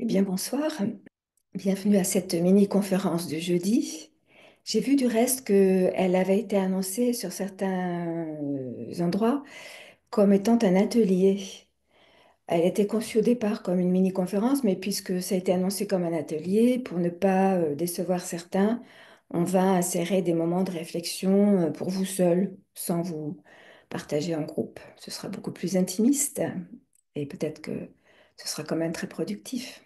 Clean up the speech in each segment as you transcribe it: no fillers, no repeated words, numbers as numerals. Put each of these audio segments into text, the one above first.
Eh bien, bonsoir. Bienvenue à cette mini-conférence de jeudi. J'ai vu du reste qu'elle avait été annoncée sur certains endroits comme étant un atelier. Elle était conçue au départ comme une mini-conférence, mais puisque ça a été annoncé comme un atelier, pour ne pas décevoir certains, on va insérer des moments de réflexion pour vous seul, sans vous partager en groupe. Ce sera beaucoup plus intimiste et peut-être que ce sera quand même très productif.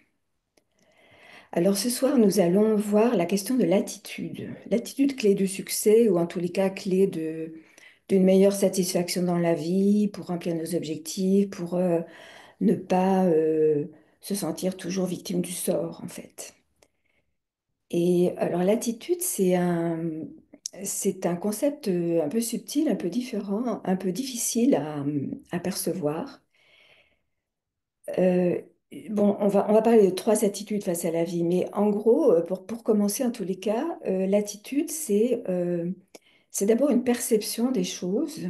Alors ce soir, nous allons voir la question de l'attitude. L'attitude clé du succès, ou en tous les cas clé d'une meilleure satisfaction dans la vie, pour remplir nos objectifs, pour ne pas se sentir toujours victime du sort, en fait. Et alors l'attitude, c'est un concept un peu subtil, un peu différent, un peu difficile à percevoir. Euh, bon, on va parler de trois attitudes face à la vie, mais en gros, pour commencer, en tous les cas, l'attitude, c'est d'abord une perception des choses,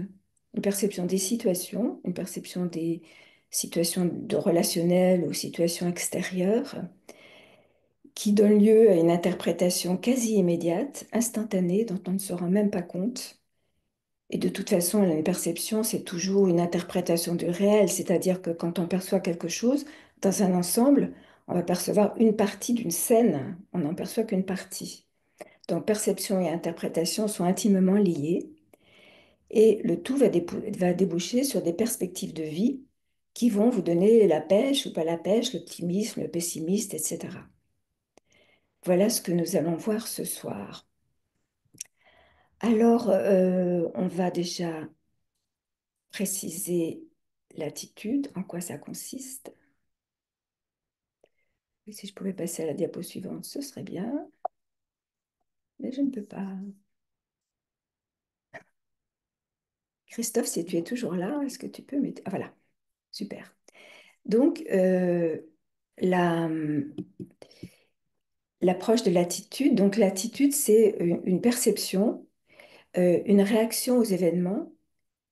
une perception des situations, une perception des situations de relationnelles ou situations extérieures, qui donne lieu à une interprétation quasi immédiate, instantanée, dont on ne se rend même pas compte. Et de toute façon, une perception, c'est toujours une interprétation du réel, c'est-à-dire que quand on perçoit quelque chose dans un ensemble, on va percevoir une partie d'une scène, on n'en perçoit qu'une partie. Donc perception et interprétation sont intimement liées et le tout va déboucher sur des perspectives de vie qui vont vous donner la pêche ou pas la pêche, l'optimisme, le pessimiste, etc. Voilà ce que nous allons voir ce soir. Alors, on va déjà préciser l'attitude, en quoi ça consiste. Et si je pouvais passer à la diapo suivante, ce serait bien, mais je ne peux pas. Christophe, si tu es toujours là, est-ce que tu peux mettre... Ah voilà, super. Donc, la, l'approche de l'attitude. Donc, l'attitude, c'est une perception, une réaction aux événements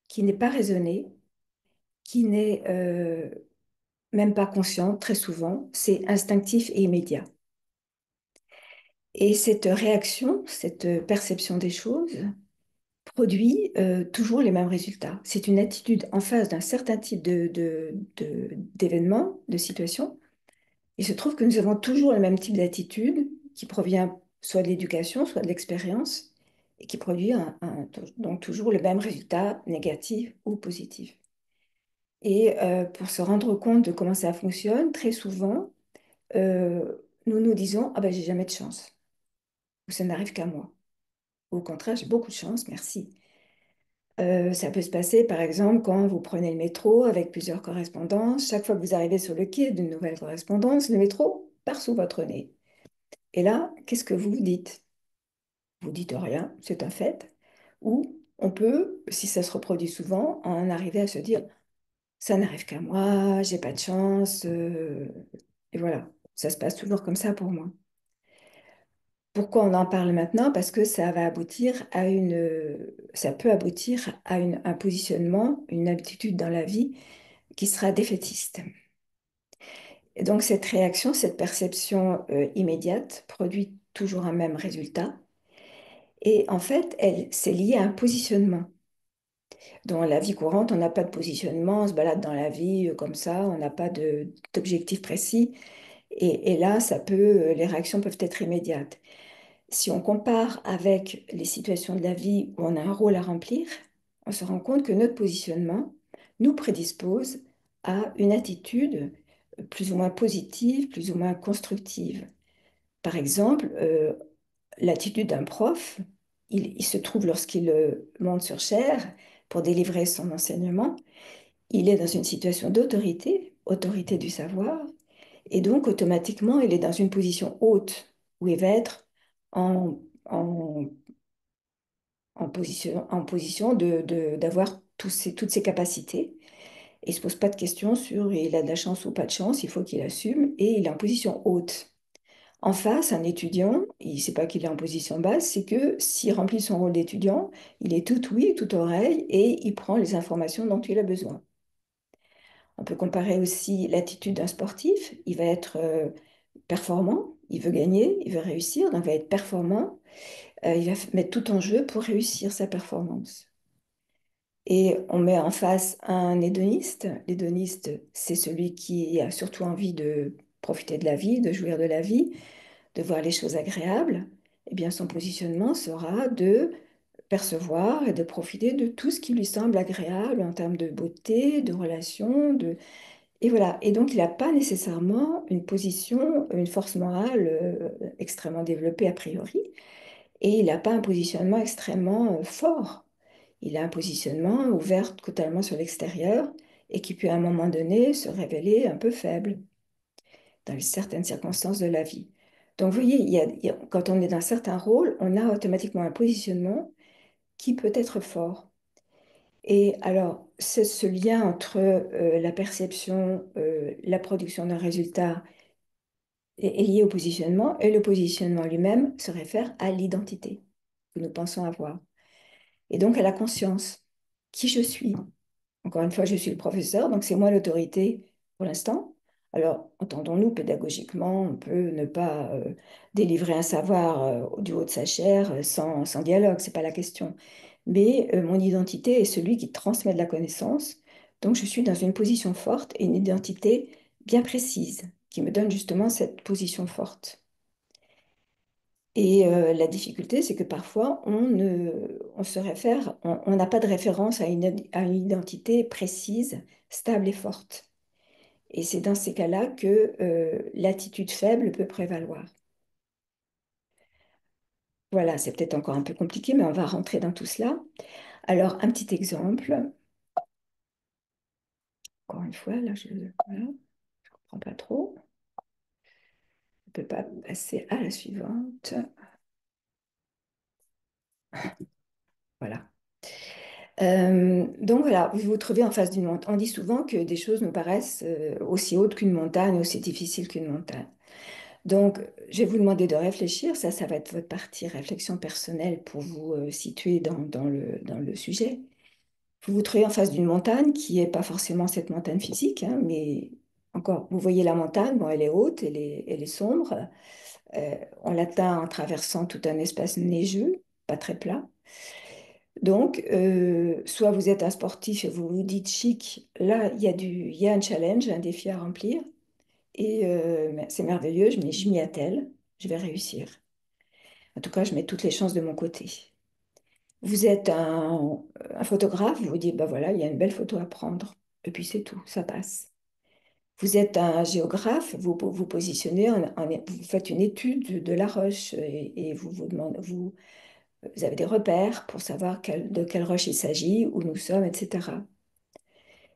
qui n'est pas raisonnée, qui n'est même pas consciente très souvent, c'est instinctif et immédiat. Et cette réaction, cette perception des choses, produit toujours les mêmes résultats. C'est une attitude en face d'un certain type d'événements, de situations. Il se trouve que nous avons toujours le même type d'attitude qui provient soit de l'éducation, soit de l'expérience, et qui produit donc toujours le même résultat, négatif ou positif. Et pour se rendre compte de comment ça fonctionne, très souvent, nous nous disons, ah ben j'ai jamais de chance, ou ça n'arrive qu'à moi. Au contraire, j'ai beaucoup de chance, merci. Ça peut se passer, par exemple, quand vous prenez le métro avec plusieurs correspondances. Chaque fois que vous arrivez sur le quai d'une nouvelle correspondance, le métro part sous votre nez. Et là, qu'est-ce que vous vous dites? Vous dites rien, c'est un fait. Ou on peut, si ça se reproduit souvent, en arriver à se dire, ça n'arrive qu'à moi, j'ai pas de chance. Et voilà, ça se passe toujours comme ça pour moi. Pourquoi on en parle maintenant? Parce que ça va aboutir à ça peut aboutir à un positionnement, une habitude dans la vie qui sera défaitiste. Et donc cette réaction, cette perception immédiate produit toujours un même résultat. Et en fait, c'est lié à un positionnement. Dans la vie courante, on n'a pas de positionnement, on se balade dans la vie comme ça, on n'a pas d'objectif précis. Et là, les réactions peuvent être immédiates. Si on compare avec les situations de la vie où on a un rôle à remplir, on se rend compte que notre positionnement nous prédispose à une attitude plus ou moins positive, plus ou moins constructive. Par exemple, l'attitude d'un prof, il se trouve lorsqu'il monte sur chaire pour délivrer son enseignement, il est dans une situation d'autorité, autorité du savoir, et donc automatiquement, il est dans une position haute où il va être en, en en position d'avoir toutes ses capacités. Et il ne se pose pas de questions sur il a de la chance ou pas de chance, il faut qu'il assume et il est en position haute. En face, un étudiant, il ne sait pas qu'il est en position basse, c'est que s'il remplit son rôle d'étudiant, il est tout oui, tout oreille et il prend les informations dont il a besoin. On peut comparer aussi l'attitude d'un sportif. Il va être performant, il veut gagner, il veut réussir, donc il va être performant. Il va mettre tout en jeu pour réussir sa performance. Et on met en face un hédoniste. L'hédoniste, c'est celui qui a surtout envie de profiter de la vie, de jouir de la vie, de voir les choses agréables. Eh bien, son positionnement sera de percevoir et de profiter de tout ce qui lui semble agréable en termes de beauté, de relations, de... Et voilà. Et donc, il n'a pas nécessairement une position, une force morale extrêmement développée a priori, et il n'a pas un positionnement extrêmement fort. Il a un positionnement ouvert totalement sur l'extérieur et qui peut à un moment donné se révéler un peu faible dans certaines circonstances de la vie. Donc, vous voyez, quand on est dans certains rôles, on a automatiquement un positionnement qui peut être fort. Et alors, c'est ce lien entre la perception, la production d'un résultat est lié au positionnement, et le positionnement lui-même se réfère à l'identité que nous pensons avoir. Et donc à la conscience, qui je suis. Encore une fois, je suis le professeur, donc c'est moi l'autorité pour l'instant. Alors, entendons-nous, pédagogiquement, on peut ne pas délivrer un savoir du haut de sa chair sans dialogue, c'est pas la question. Mais mon identité est celui qui transmet de la connaissance, donc je suis dans une position forte et une identité bien précise qui me donne justement cette position forte. Et la difficulté, c'est que parfois, on se réfère, on n'a pas de référence à une identité précise, stable et forte. Et c'est dans ces cas-là que l'attitude faible peut prévaloir. Voilà, c'est peut-être encore un peu compliqué, mais on va rentrer dans tout cela. Alors, un petit exemple. Encore une fois, là, voilà, je ne comprends pas trop. Je ne peux pas passer à la suivante. Voilà. Donc voilà, vous vous trouvez en face d'une montagne. On dit souvent que des choses nous paraissent aussi hautes qu'une montagne, aussi difficiles qu'une montagne. Donc, je vais vous demander de réfléchir. Ça va être votre partie réflexion personnelle pour vous situer dans le sujet. Vous vous trouvez en face d'une montagne qui n'est pas forcément cette montagne physique, hein, mais encore, vous voyez la montagne, bon, elle est haute, elle est sombre. On l'atteint en traversant tout un espace neigeux, pas très plat. Donc, soit vous êtes un sportif et vous vous dites chic, là, il y a un challenge, un défi à remplir, et ben, c'est merveilleux, je m'y attelle, je vais réussir. En tout cas, je mets toutes les chances de mon côté. Vous êtes un photographe, vous vous dites, bah voilà, il y a une belle photo à prendre, et puis c'est tout, ça passe. Vous êtes un géographe, vous positionnez, vous faites une étude de la roche et vous demandez, vous avez des repères pour savoir de quelle roche il s'agit, où nous sommes, etc.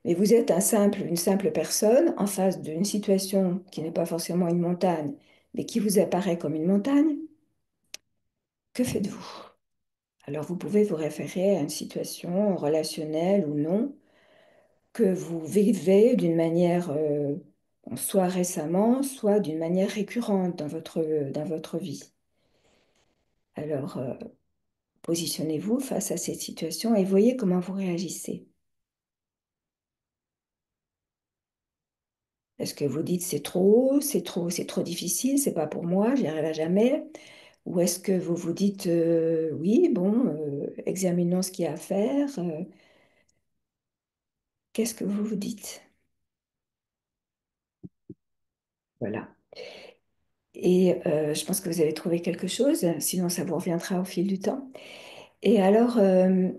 Mais vous êtes une simple personne en face d'une situation qui n'est pas forcément une montagne, mais qui vous apparaît comme une montagne. Que faites-vous? Alors vous pouvez vous référer à une situation relationnelle ou non que vous vivez d'une manière soit récemment, soit d'une manière récurrente dans votre vie. Alors positionnez-vous face à cette situation et voyez comment vous réagissez. Est-ce que vous dites c'est trop haut, c'est trop difficile, c'est pas pour moi, j'y arriverai jamais? Ou est-ce que vous vous dites oui, bon, examinons ce qu'il y a à faire, qu'est-ce que vous vous dites? Voilà. Et je pense que vous avez trouvé quelque chose, sinon ça vous reviendra au fil du temps. Et alors, euh,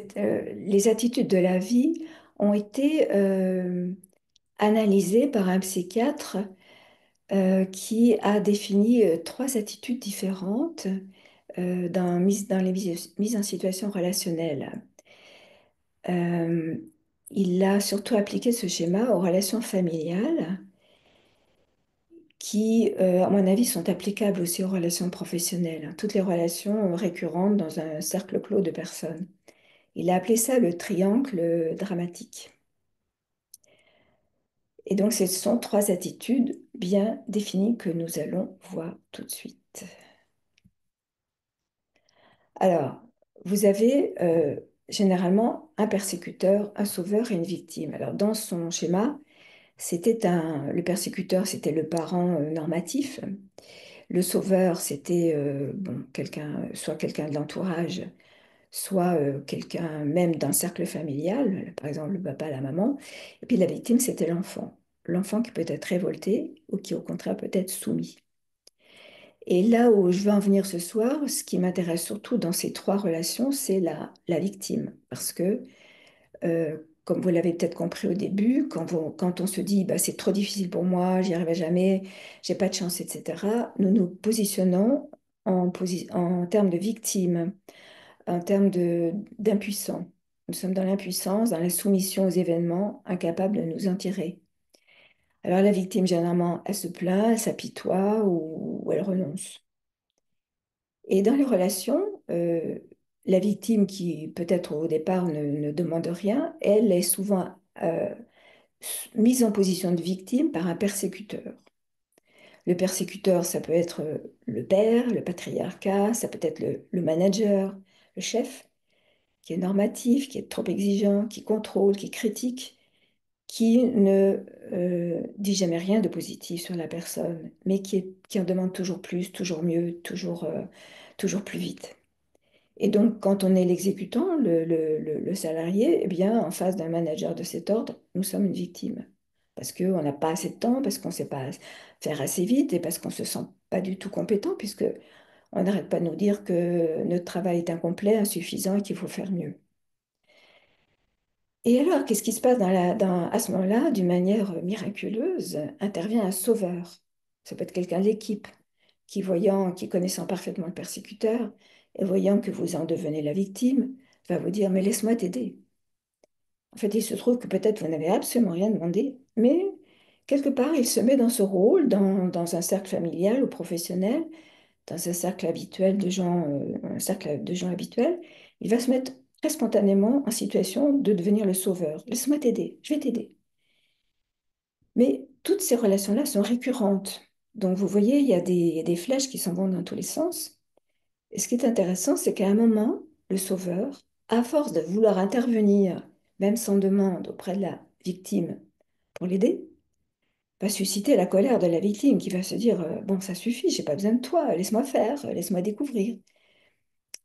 les attitudes de la vie ont été analysées par un psychiatre qui a défini trois attitudes différentes dans les mises en situation relationnelle. Euh, il a surtout appliqué ce schéma aux relations familiales qui, à mon avis, sont applicables aussi aux relations professionnelles, hein, toutes les relations récurrentes dans un cercle clos de personnes. Il a appelé ça le triangle dramatique. Et donc, ce sont trois attitudes bien définies que nous allons voir tout de suite. Alors, vous avez généralement un persécuteur, un sauveur et une victime. Alors, dans son schéma, le persécuteur, c'était le parent normatif. Le sauveur, c'était bon, soit quelqu'un de l'entourage, soit quelqu'un même d'un cercle familial, par exemple le papa, la maman. Et puis la victime, c'était l'enfant. L'enfant qui peut être révolté ou qui au contraire peut être soumis. Et là où je veux en venir ce soir, ce qui m'intéresse surtout dans ces trois relations, c'est la victime. Parce que, comme vous l'avez peut-être compris au début, quand on se dit bah, c'est trop difficile pour moi, j'y arriverai jamais, j'ai pas de chance, etc., nous nous positionnons en termes de victime, en termes d'impuissant. Nous sommes dans l'impuissance, dans la soumission aux événements, incapables de nous en tirer. Alors la victime, généralement, elle se plaint, elle s'apitoie ou elle renonce. Et dans les relations, la victime qui peut-être au départ ne demande rien, elle est souvent mise en position de victime par un persécuteur. Le persécuteur, ça peut être le père, le patriarcat, ça peut être le manager, le chef, qui est normatif, qui est trop exigeant, qui contrôle, qui critique, qui ne dit jamais rien de positif sur la personne, mais qui en demande toujours plus, toujours mieux, toujours plus vite. Et donc, quand on est l'exécutant, le salarié, eh bien, en face d'un manager de cet ordre, nous sommes une victime. Parce qu'on n'a pas assez de temps, parce qu'on ne sait pas faire assez vite et parce qu'on ne se sent pas du tout compétent, puisque on n'arrête pas de nous dire que notre travail est incomplet, insuffisant et qu'il faut faire mieux. Et alors, qu'est-ce qui se passe à ce moment-là? D'une manière miraculeuse, intervient un sauveur. Ça peut être quelqu'un de l'équipe qui connaissant parfaitement le persécuteur et voyant que vous en devenez la victime, va vous dire, mais laisse-moi t'aider. En fait, il se trouve que peut-être vous n'avez absolument rien demandé, mais quelque part, il se met dans ce rôle, dans un cercle familial ou professionnel, dans un cercle habituel de gens, un cercle de gens habituels, il va se mettre très spontanément en situation de devenir le sauveur. Laisse-moi t'aider, je vais t'aider. Mais toutes ces relations-là sont récurrentes. Donc, vous voyez, il y a des flèches qui s'en vont dans tous les sens. Et ce qui est intéressant, c'est qu'à un moment, le sauveur, à force de vouloir intervenir, même sans demande, auprès de la victime pour l'aider, va susciter la colère de la victime qui va se dire bon, ça suffit, j'ai pas besoin de toi, laisse-moi faire, laisse-moi découvrir.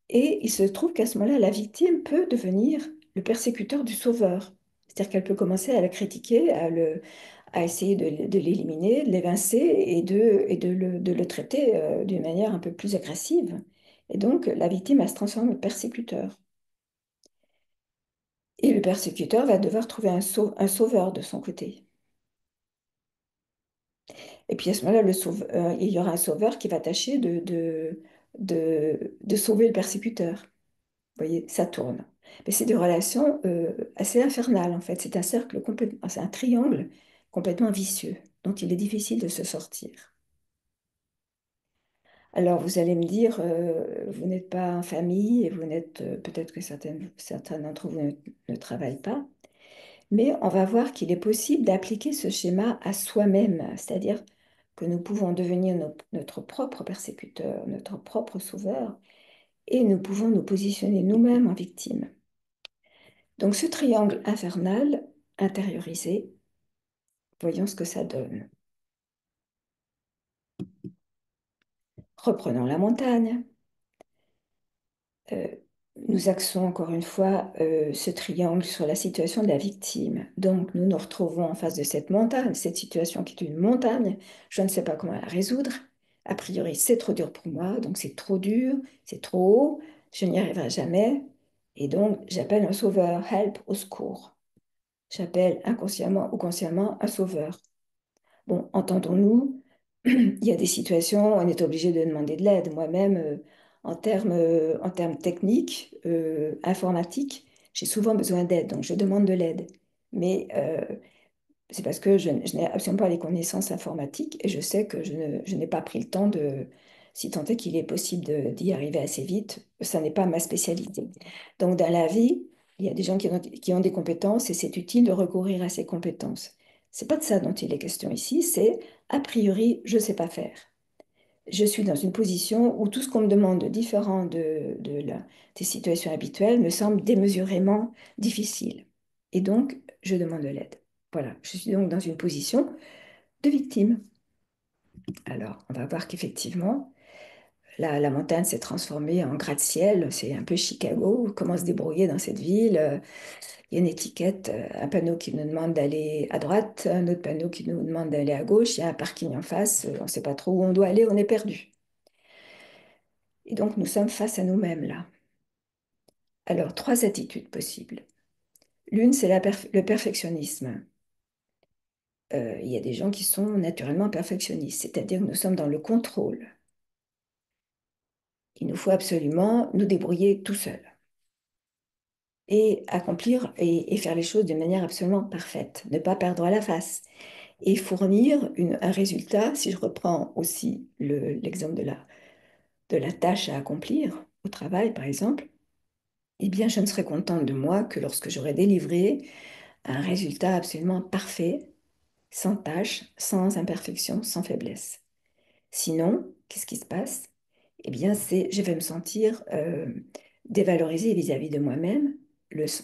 Et il se trouve qu'à ce moment-là, la victime peut devenir le persécuteur du sauveur. C'est-à-dire qu'elle peut commencer à le critiquer, à essayer de l'éliminer, de l'évincer et de le traiter d'une manière un peu plus agressive. Et donc, la victime, elle se transforme en persécuteur. Et le persécuteur va devoir trouver un sauveur de son côté. Et puis à ce moment-là, il y aura un sauveur qui va tâcher de sauver le persécuteur. Vous voyez, ça tourne. Mais c'est des relations assez infernales, en fait. C'est un cercle complètement, c'est un triangle complètement vicieux, dont il est difficile de se sortir. Alors, vous allez me dire, vous n'êtes pas en famille et vous n'êtes, peut-être que certains d'entre vous ne travaillent pas, mais on va voir qu'il est possible d'appliquer ce schéma à soi-même, c'est-à-dire que nous pouvons devenir notre propre persécuteur, notre propre sauveur, et nous pouvons nous positionner nous-mêmes en victime. Donc ce triangle infernal intériorisé, voyons ce que ça donne. Reprenons la montagne. Euh, Nous axons encore une fois ce triangle sur la situation de la victime. Donc nous nous retrouvons en face de cette montagne, cette situation qui est une montagne. Je ne sais pas comment la résoudre. A priori, c'est trop dur pour moi, donc c'est trop dur, c'est trop haut, je n'y arriverai jamais. Et donc j'appelle un sauveur, help, au secours. J'appelle inconsciemment ou consciemment un sauveur. Bon, entendons-nous, il y a des situations où on est obligé de demander de l'aide. Moi-même, en termes techniques, informatiques, j'ai souvent besoin d'aide, donc je demande de l'aide. Mais c'est parce que je n'ai absolument pas les connaissances informatiques et je sais que je n'ai pas pris le temps si tant est qu'il est possible d'y arriver assez vite, ça n'est pas ma spécialité. Donc dans la vie, il y a des gens qui ont des compétences et c'est utile de recourir à ces compétences. C'est pas de ça dont il est question ici, c'est a priori, je ne sais pas faire. je suis dans une position où tout ce qu'on me demande de différent des situations habituelles me semble démesurément difficile. Et donc, je demande de l'aide. Voilà, je suis donc dans une position de victime. Alors, on va voir qu'effectivement, la montagne s'est transformée en gratte-ciel. C'est un peu Chicago. Comment se débrouiller dans cette ville? Il y a une étiquette, un panneau qui nous demande d'aller à droite, un autre panneau qui nous demande d'aller à gauche. Il y a un parking en face. On ne sait pas trop où on doit aller. On est perdu. Et donc, nous sommes face à nous-mêmes là. Alors, trois attitudes possibles. L'une, c'est le perfectionnisme. Il y a des gens qui sont naturellement perfectionnistes, c'est-à-dire que nous sommes dans le contrôle. Il nous faut absolument nous débrouiller tout seul et accomplir et faire les choses de manière absolument parfaite, ne pas perdre à la face et fournir un résultat. Si je reprends aussi l'exemple de la tâche à accomplir au travail, par exemple, eh bien, je ne serai contente de moi que lorsque j'aurai délivré un résultat absolument parfait, sans tâche, sans imperfection, sans faiblesse. Sinon, qu'est-ce qui se passe? Eh bien, je vais me sentir dévalorisée vis-à-vis de moi-même.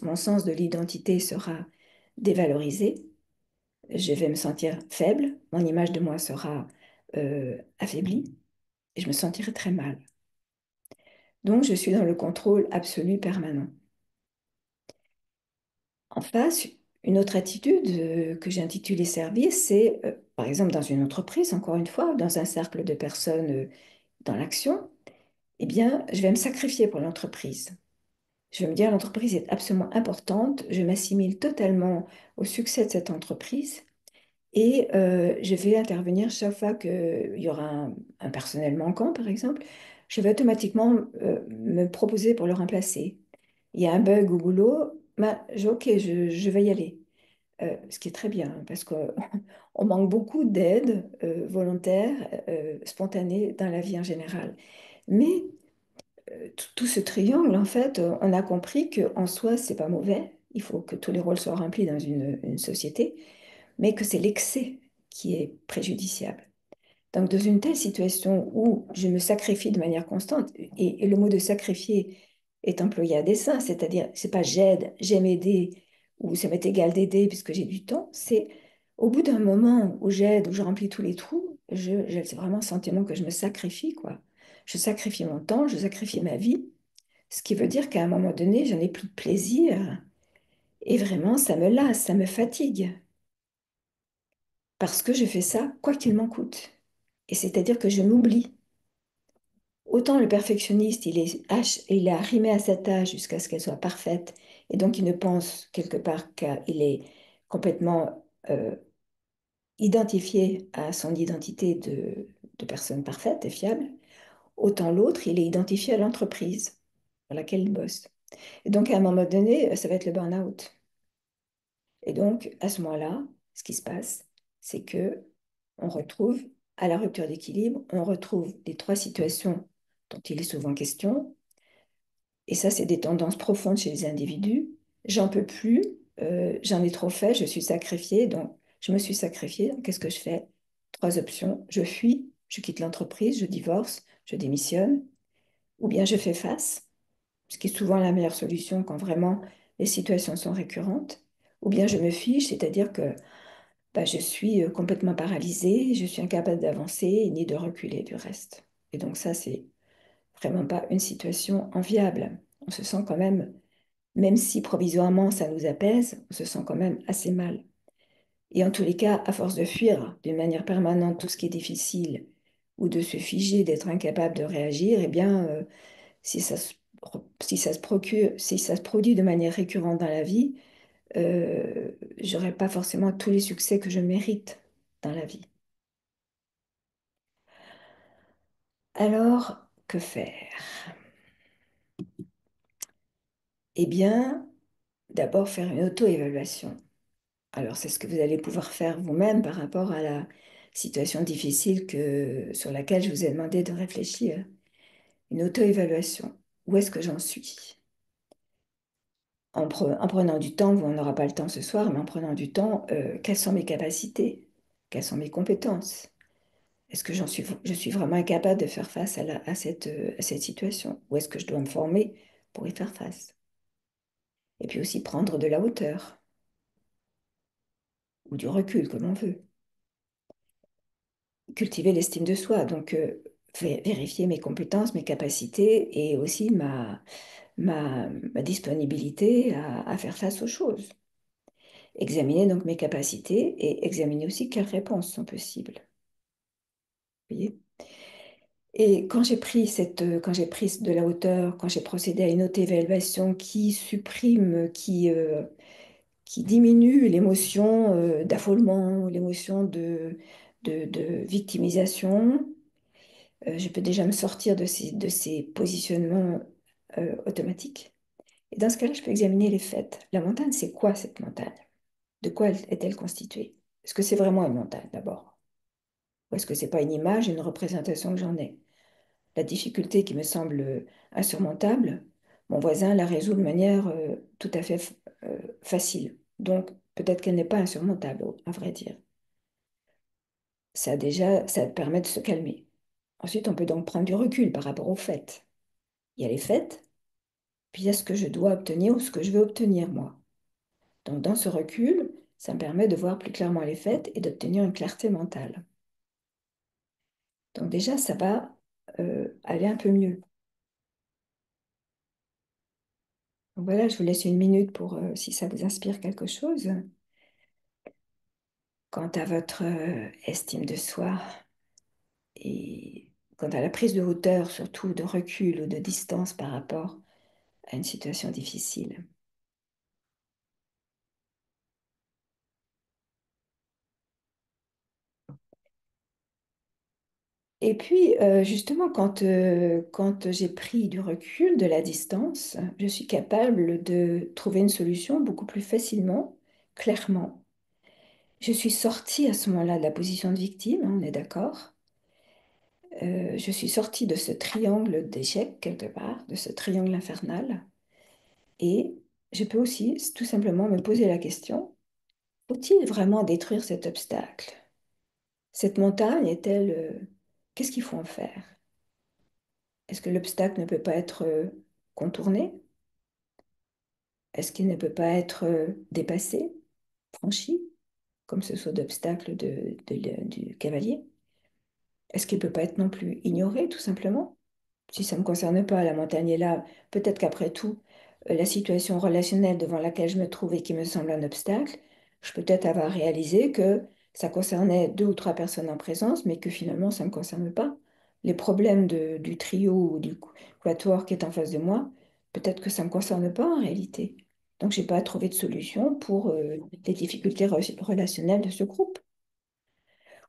Mon sens de l'identité sera dévalorisé. Je vais me sentir faible. Mon image de moi sera affaiblie et je me sentirai très mal. Donc, je suis dans le contrôle absolu permanent. En face, une autre attitude que j'ai intitulée service, c'est, par exemple, dans une entreprise, encore une fois, dans un cercle de personnes dans l'action, eh bien, je vais me sacrifier pour l'entreprise. Je vais me dire, l'entreprise est absolument importante, je m'assimile totalement au succès de cette entreprise et je vais intervenir chaque fois qu'il y aura un personnel manquant, par exemple, je vais automatiquement me proposer pour le remplacer. Il y a un bug au boulot, ok, je vais y aller. Ce qui est très bien, hein, parce qu'on on manque beaucoup d'aide volontaire, spontanée dans la vie en général. Mais tout ce triangle, en fait, on a compris qu'en soi, c'est pas mauvais. Il faut que tous les rôles soient remplis dans une société, mais que c'est l'excès qui est préjudiciable. Donc, dans une telle situation où je me sacrifie de manière constante, et le mot de sacrifier est employé à dessein, c'est-à-dire, c'est pas j'aide, j'aime aider, ou ça m'est égal d'aider puisque j'ai du temps, c'est au bout d'un moment où j'aide, où je remplis tous les trous, j'ai vraiment le sentiment que je me sacrifie, quoi. Je sacrifie mon temps, je sacrifie ma vie, ce qui veut dire qu'à un moment donné, j'en ai plus de plaisir, et vraiment, ça me lasse, ça me fatigue, parce que je fais ça quoi qu'il m'en coûte. Et c'est-à-dire que je m'oublie. Autant le perfectionniste, il est arrimé à sa tâche jusqu'à ce qu'elle soit parfaite, et donc il ne pense quelque part qu'il est complètement identifié à son identité de personne parfaite et fiable, autant l'autre, il est identifié à l'entreprise pour laquelle il bosse. Et donc à un moment donné, ça va être le burn-out. Et donc à ce moment-là, ce qui se passe, c'est que on retrouve à la rupture d'équilibre, on retrouve les trois situations dont il est souvent question. Et ça, c'est des tendances profondes chez les individus. J'en peux plus, j'en ai trop fait, je suis sacrifiée, donc je me suis sacrifiée. Donc, qu'est-ce que je fais? Trois options. Je fuis, je quitte l'entreprise, je divorce, je démissionne, ou bien je fais face, ce qui est souvent la meilleure solution quand vraiment les situations sont récurrentes, ou bien je me fiche, c'est-à-dire que bah, je suis complètement paralysée, je suis incapable d'avancer ni de reculer du reste. Et donc ça, c'est vraiment pas une situation enviable. On se sent quand même si provisoirement ça nous apaise, on se sent quand même assez mal. Et en tous les cas, à force de fuir d'une manière permanente tout ce qui est difficile ou de se figer, d'être incapable de réagir, eh bien, si ça se produit de manière récurrente dans la vie, j'aurai pas forcément tous les succès que je mérite dans la vie. Alors, que faire? Eh bien, d'abord faire une auto-évaluation. Alors, c'est ce que vous allez pouvoir faire vous-même par rapport à la situation difficile sur laquelle je vous ai demandé de réfléchir. Une auto-évaluation. Où est-ce que j'en suis? En prenant du temps, on n'aura pas le temps ce soir, mais en prenant du temps, quelles sont mes capacités? Quelles sont mes compétences? Est-ce que je suis vraiment incapable de faire face à cette situation? Ou est-ce que je dois me former pour y faire face? Et puis aussi prendre de la hauteur ou du recul, comme on veut. Cultiver l'estime de soi, donc vérifier mes compétences, mes capacités et aussi ma disponibilité à faire face aux choses. Examiner donc mes capacités et examiner aussi quelles réponses sont possibles. Vous voyez. Et quand j'ai pris de la hauteur, quand j'ai procédé à une auto-évaluation qui supprime, qui diminue l'émotion d'affolement, l'émotion de victimisation, je peux déjà me sortir de ces positionnements automatiques. Et dans ce cas-là, je peux examiner les faits. La montagne, c'est quoi cette montagne? De quoi est-elle constituée? Est-ce que c'est vraiment une montagne d'abord? Ou est-ce que c'est pas une image, une représentation que j'en ai? La difficulté qui me semble insurmontable, mon voisin la résout de manière tout à fait facile. Donc, peut-être qu'elle n'est pas insurmontable, à vrai dire. Ça déjà, ça permet de se calmer. Ensuite, on peut donc prendre du recul par rapport aux faits. Il y a les faits, puis il y a ce que je dois obtenir ou ce que je veux obtenir moi. Donc, dans ce recul, ça me permet de voir plus clairement les faits et d'obtenir une clarté mentale. Donc déjà, ça va aller un peu mieux. Donc voilà, je vous laisse une minute pour si ça vous inspire quelque chose. Quant à votre estime de soi et quant à la prise de hauteur, surtout de recul ou de distance par rapport à une situation difficile. Et puis, justement, quand j'ai pris du recul, de la distance, je suis capable de trouver une solution beaucoup plus facilement, clairement. Je suis sortie à ce moment-là de la position de victime, hein, on est d'accord. Je suis sortie de ce triangle d'échec, quelque part, de ce triangle infernal. Et je peux aussi tout simplement me poser la question, faut-il vraiment détruire cet obstacle? Cette montagne est-elle... qu'est-ce qu'il faut en faire? Est-ce que l'obstacle ne peut pas être contourné? Est-ce qu'il ne peut pas être dépassé, franchi, comme ce saut d'obstacle du cavalier? Est-ce qu'il ne peut pas être non plus ignoré, tout simplement? Si ça ne me concerne pas, la montagne est là. Peut-être qu'après tout, la situation relationnelle devant laquelle je me trouve et qui me semble un obstacle, je peux peut-être avoir réalisé que ça concernait deux ou trois personnes en présence, mais que finalement, ça ne me concerne pas. Les problèmes du trio ou du quatuor qui est en face de moi, peut-être que ça ne me concerne pas en réalité. Donc, je n'ai pas trouvé de solution pour les difficultés relationnelles de ce groupe.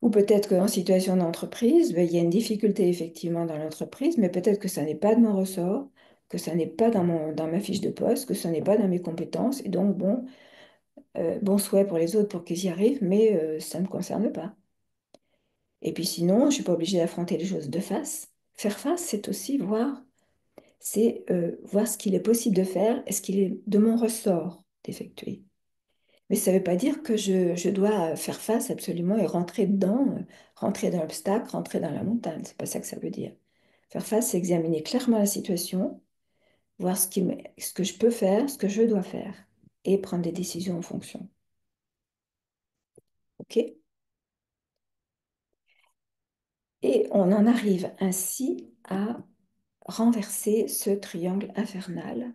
Ou peut-être qu'en situation d'entreprise, ben, il y a une difficulté effectivement dans l'entreprise, mais peut-être que ça n'est pas de mon ressort, que ça n'est pas dans ma fiche de poste, que ça n'est pas dans mes compétences. Et donc, bon, bon souhait pour les autres pour qu'ils y arrivent, mais ça ne me concerne pas. Et puis sinon, je ne suis pas obligée d'affronter les choses de face. Faire face, c'est aussi voir, c'est voir ce qu'il est possible de faire et ce qu'il est de mon ressort d'effectuer. Mais ça ne veut pas dire que je dois faire face absolument et rentrer dedans, rentrer dans l'obstacle, rentrer dans la montagne. C'est pas ça que ça veut dire. Faire face, c'est examiner clairement la situation, voir ce que je peux faire, ce que je dois faire, et prendre des décisions en fonction. OK? Et on en arrive ainsi à renverser ce triangle infernal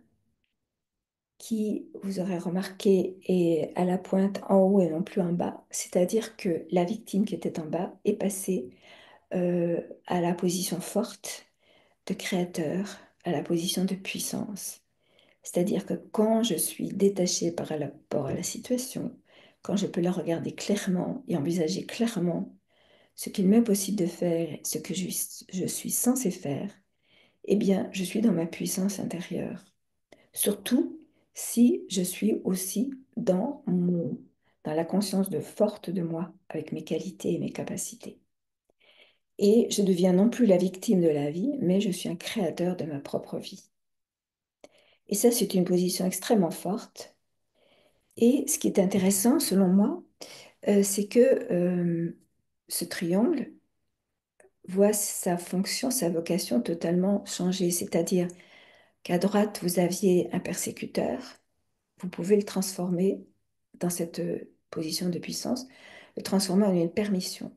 qui, vous aurez remarqué, est à la pointe en haut et non plus en bas. C'est-à-dire que la victime qui était en bas est passée à la position forte de créateur, à la position de puissance. C'est-à-dire que quand je suis détachée par rapport à la situation, quand je peux la regarder clairement et envisager clairement ce qu'il m'est possible de faire, ce que je suis censée faire, eh bien, je suis dans ma puissance intérieure. Surtout si je suis aussi dans la conscience de forte de moi, avec mes qualités et mes capacités. Et je deviens non plus la victime de la vie, mais je suis un créateur de ma propre vie. Et ça, c'est une position extrêmement forte. Et ce qui est intéressant, selon moi, c'est que ce triangle, voit sa fonction, sa vocation totalement changer. C'est-à-dire qu'à droite, vous aviez un persécuteur, vous pouvez le transformer dans cette position de puissance, le transformer en une permission.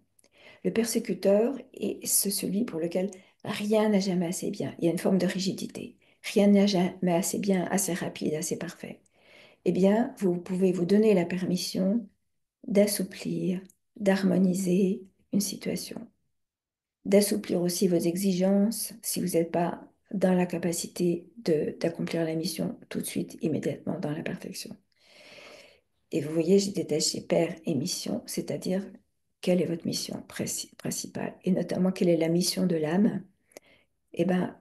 Le persécuteur est celui pour lequel rien n'a jamais assez bien. Il y a une forme de rigidité. Rien n'a jamais assez bien, assez rapide, assez parfait. Eh bien, vous pouvez vous donner la permission d'assouplir, d'harmoniser une situation, d'assouplir aussi vos exigences si vous n'êtes pas dans la capacité d'accomplir la mission tout de suite, immédiatement, dans la perfection. Et vous voyez, j'ai détaché père et mission, c'est-à-dire quelle est votre mission principale, et notamment quelle est la mission de l'âme. Eh bien,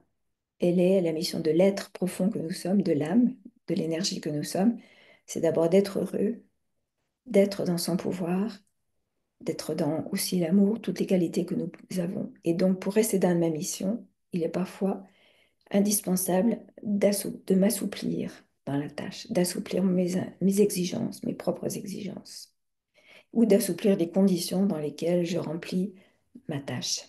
elle est la mission de l'être profond que nous sommes, de l'âme, de l'énergie que nous sommes. C'est d'abord d'être heureux, d'être dans son pouvoir, d'être dans aussi l'amour, toutes les qualités que nous avons. Et donc, pour rester dans ma mission, il est parfois indispensable de m'assouplir dans la tâche, d'assouplir mes exigences, mes propres exigences, ou d'assouplir les conditions dans lesquelles je remplis ma tâche.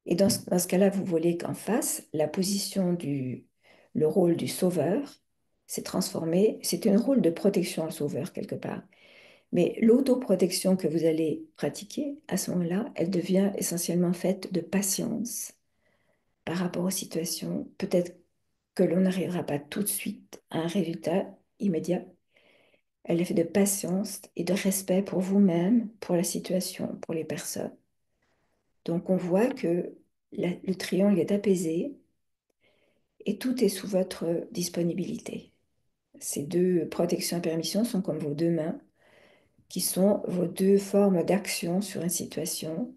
Et dans ce cas-là, vous voyez qu'en face, le rôle du sauveur s'est transformé, c'est un rôle de protection, le sauveur, quelque part. Mais l'autoprotection que vous allez pratiquer, à ce moment-là, elle devient essentiellement faite de patience par rapport aux situations. Peut-être que l'on n'arrivera pas tout de suite à un résultat immédiat. Elle est faite de patience et de respect pour vous-même, pour la situation, pour les personnes. Donc on voit que le triangle est apaisé et tout est sous votre disponibilité. Ces deux protections et permissions sont comme vos deux mains, qui sont vos deux formes d'action sur une situation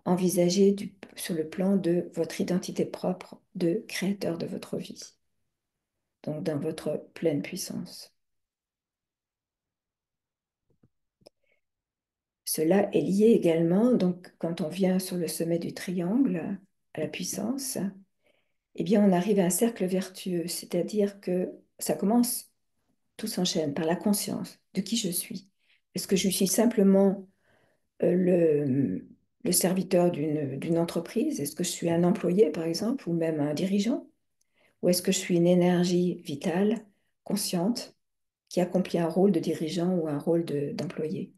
envisagée sur le plan de votre identité propre de créateur de votre vie, donc dans votre pleine puissance. Cela est lié également, donc quand on vient sur le sommet du triangle, à la puissance, eh bien on arrive à un cercle vertueux, c'est-à-dire que ça commence, tout s'enchaîne par la conscience de qui je suis. Est-ce que je suis simplement le serviteur d'une entreprise? Est-ce que je suis un employé, par exemple, ou même un dirigeant? Ou est-ce que je suis une énergie vitale, consciente, qui accomplit un rôle de dirigeant ou un rôle d'employé?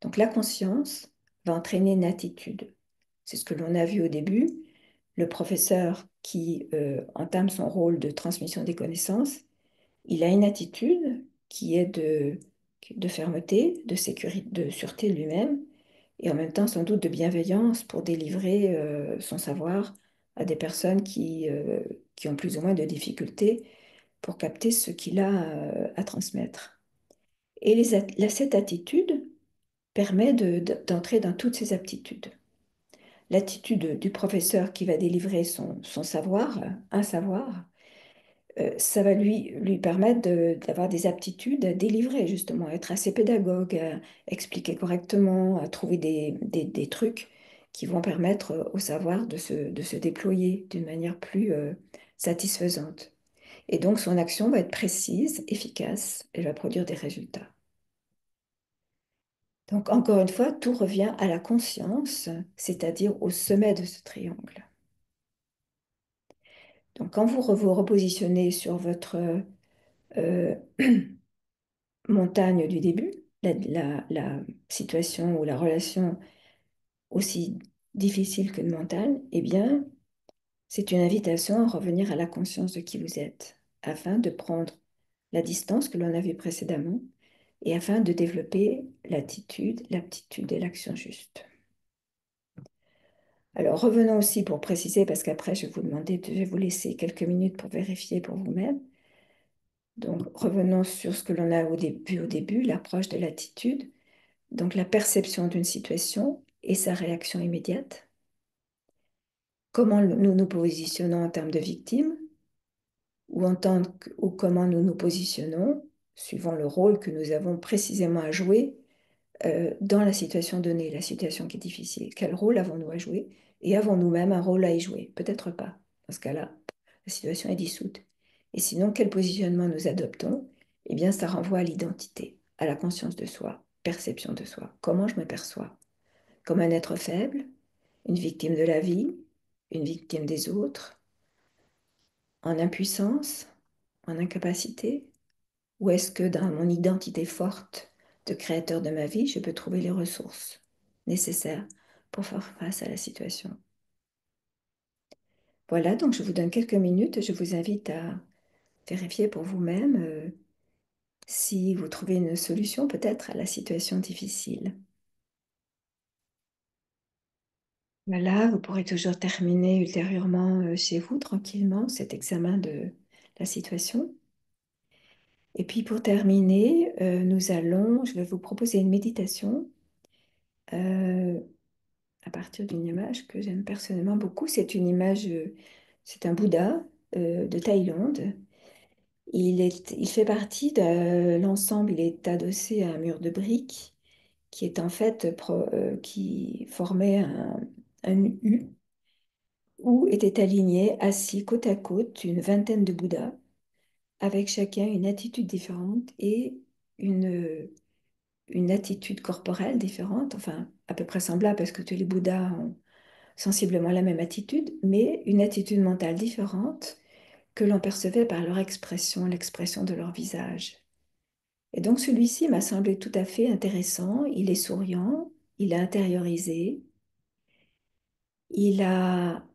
Donc la conscience va entraîner une attitude. C'est ce que l'on a vu au début. Le professeur qui entame son rôle de transmission des connaissances, il a une attitude qui est de fermeté, de sécurité, de sûreté de lui-même, et en même temps sans doute de bienveillance pour délivrer son savoir à des personnes qui ont plus ou moins de difficultés pour capter ce qu'il a à transmettre. Et cette attitude permet d'entrer dans toutes ces aptitudes. L'attitude du professeur qui va délivrer son savoir, un savoir, ça va lui permettre d'avoir des aptitudes à délivrer, justement, à être assez pédagogue, à expliquer correctement, à trouver des trucs qui vont permettre au savoir de se déployer d'une manière plus satisfaisante. Et donc, son action va être précise, efficace, et va produire des résultats. Donc, encore une fois, tout revient à la conscience, c'est-à-dire au sommet de ce triangle. Donc, quand vous repositionnez sur votre euh, montagne du début, la situation ou la relation aussi difficile qu'une montagne, eh bien, c'est une invitation à revenir à la conscience de qui vous êtes, afin de prendre la distance que l'on a vue précédemment et afin de développer l'attitude, l'aptitude et l'action juste. Alors, revenons aussi pour préciser, parce qu'après, je vais vous laisser quelques minutes pour vérifier pour vous-même. Donc, revenons sur ce que l'on a vu au début, l'approche de l'attitude. Donc, la perception d'une situation et sa réaction immédiate. Comment nous nous positionnons en termes de victime ou comment nous nous positionnons suivant le rôle que nous avons précisément à jouer dans la situation donnée, la situation qui est difficile. Quel rôle avons-nous à jouer? Et avons-nous même un rôle à y jouer? Peut-être pas. Dans ce cas-là, la situation est dissoute. Et sinon, quel positionnement nous adoptons? Eh bien, ça renvoie à l'identité, à la conscience de soi, perception de soi. Comment je me perçois? Comme un être faible, une victime de la vie, une victime des autres, en impuissance, en incapacité? Ou est-ce que dans mon identité forte de créateur de ma vie, je peux trouver les ressources nécessaires pour faire face à la situation? Voilà, donc je vous donne quelques minutes. Je vous invite à vérifier pour vous-même si vous trouvez une solution peut-être à la situation difficile. Voilà, vous pourrez toujours terminer ultérieurement chez vous tranquillement cet examen de la situation. Et puis pour terminer, je vais vous proposer une méditation euh, à partir d'une image que j'aime personnellement beaucoup. C'est un Bouddha de Thaïlande. Il fait partie de l'ensemble, il est adossé à un mur de briques qui est en fait qui formait un U où étaient alignés, assis côte à côte, une vingtaine de Bouddhas, avec chacun une attitude différente et une, une attitude corporelle différente, enfin à peu près semblable parce que tous les Bouddhas ont sensiblement la même attitude, mais une attitude mentale différente que l'on percevait par leur expression, l'expression de leur visage. Et donc celui-ci m'a semblé tout à fait intéressant. Il est souriant, il a intériorisé, il a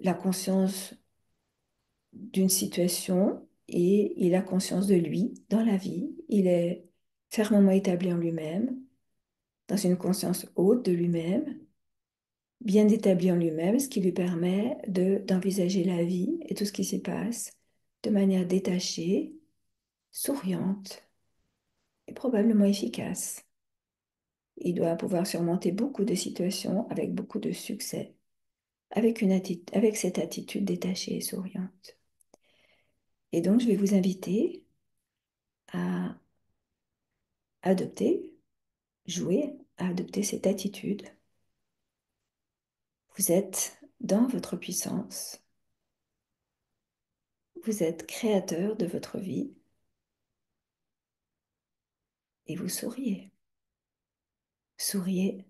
la conscience d'une situation et il a conscience de lui dans la vie. Il est fermement établi en lui-même, dans une conscience haute de lui-même, bien établi en lui-même, ce qui lui permet d'envisager la vie et tout ce qui s'y passe de manière détachée, souriante et probablement efficace. Il doit pouvoir surmonter beaucoup de situations avec beaucoup de succès, avec cette attitude détachée et souriante. Et donc, je vais vous inviter à adopter, jouer, à adopter cette attitude. Vous êtes dans votre puissance, vous êtes créateur de votre vie et vous souriez. Souriez,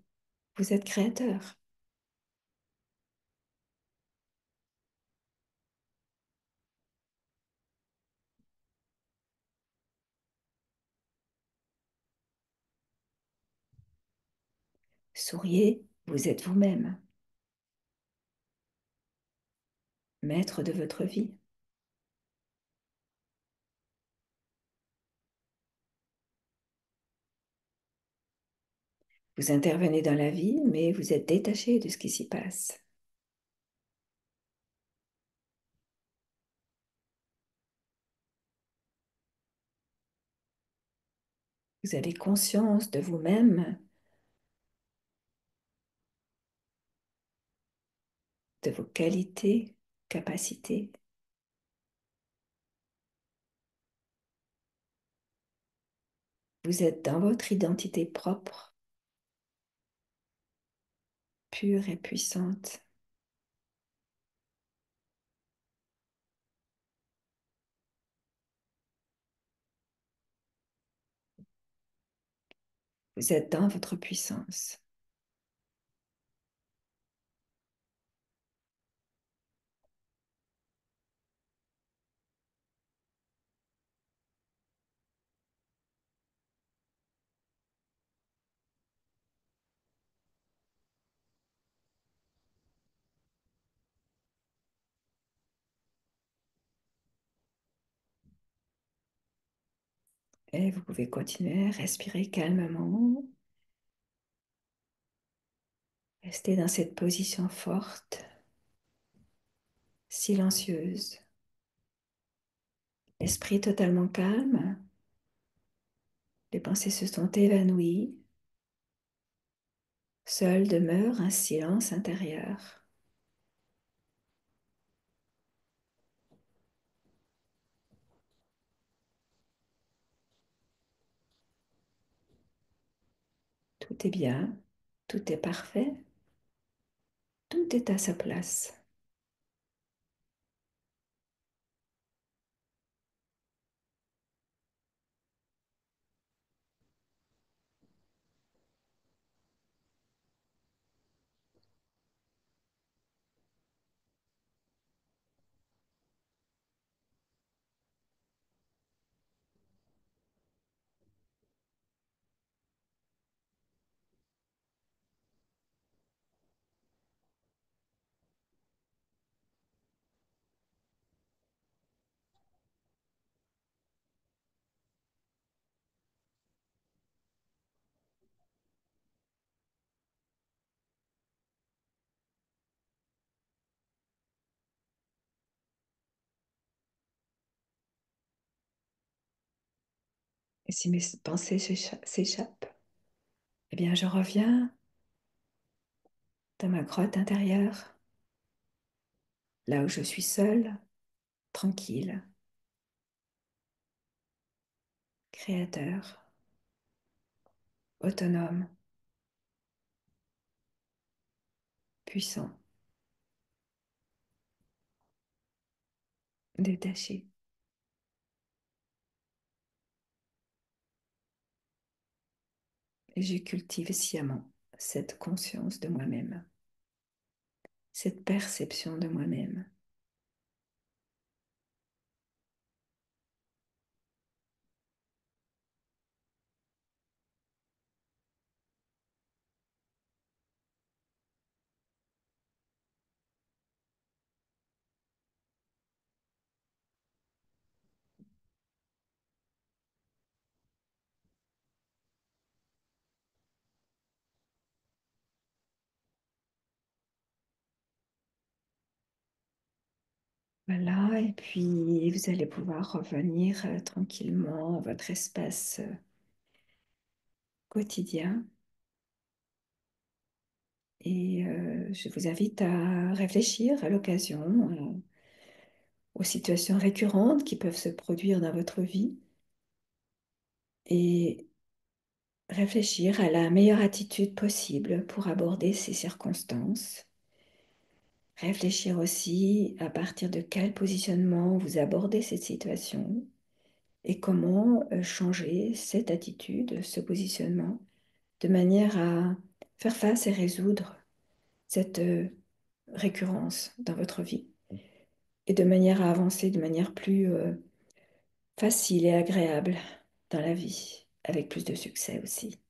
vous êtes créateur. Souriez, vous êtes vous-même, maître de votre vie. Vous intervenez dans la vie, mais vous êtes détaché de ce qui s'y passe. Vous avez conscience de vous-même, de vos qualités, capacités. Vous êtes dans votre identité propre, pure et puissante. Vous êtes dans votre puissance. Et vous pouvez continuer à respirer calmement. Restez dans cette position forte, silencieuse. L'esprit totalement calme. Les pensées se sont évanouies. Seul demeure un silence intérieur. Tout est bien, tout est parfait, tout est à sa place. Et si mes pensées s'échappent, eh bien, je reviens dans ma grotte intérieure, là où je suis seule, tranquille, créateur, autonome, puissant, détaché. Et je cultive sciemment cette conscience de moi-même, cette perception de moi-même. Voilà, et puis vous allez pouvoir revenir tranquillement à votre espace quotidien. Et je vous invite à réfléchir à l'occasion aux situations récurrentes qui peuvent se produire dans votre vie et réfléchir à la meilleure attitude possible pour aborder ces circonstances. Réfléchir aussi à partir de quel positionnement vous abordez cette situation et comment changer cette attitude, ce positionnement, de manière à faire face et résoudre cette récurrence dans votre vie et de manière à avancer de manière plus facile et agréable dans la vie, avec plus de succès aussi.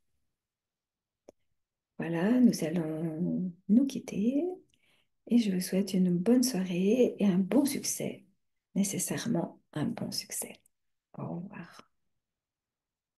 Voilà, nous allons nous quitter et je vous souhaite une bonne soirée et un bon succès, nécessairement un bon succès. Au revoir.